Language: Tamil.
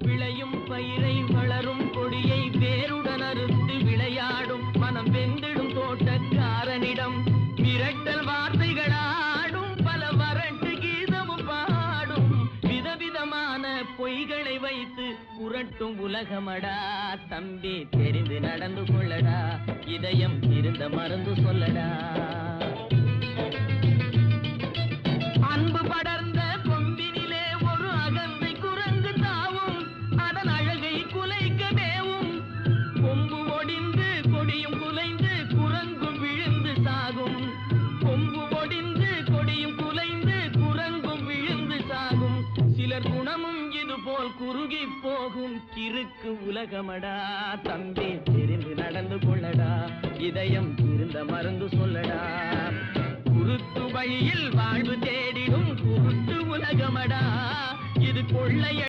விளையும் பயிரை வளரும் கொடியை வேருடன் அறுத்து விளையாடும் மனம் வெந்திடும் தோட்டக்காரனிடம் மிரட்டல் வார்த்தைகளாடும் பல வறட்டு கீதமும் பாடும் விதவிதமான பொய்களை வைத்து புரட்டும் உலகமடா. தம்பி தெரிந்து நடந்து கொள்ளடா, இதயம் இருந்த மருந்து சொல்லடா. அன்பு படர்ந்த கொம்பினிலே ஒரு அகந்தை குரங்கு தாவும், அதன் அழகை குலைக்க மேவும். கொம்பு ஒடிந்து கொடியும் குலைந்து குரங்கும் விழுந்து சாகும். கொம்பு ஒடிந்து கொடியும் குலைந்து குரங்கும் விழுந்து சாகும். சிலர் குணமும் இது போல் குறுகி போகும் கிறுக்கு உலகமடா. தம்பி தெரிந்து நடந்து கொள்ளடா, இதயம் இருந்த மருந்து சொல்லடா. குருத்து வழியில் வாழ்வு தேடிடும் குருட்டு உலகமடா, இது கொள்ளைய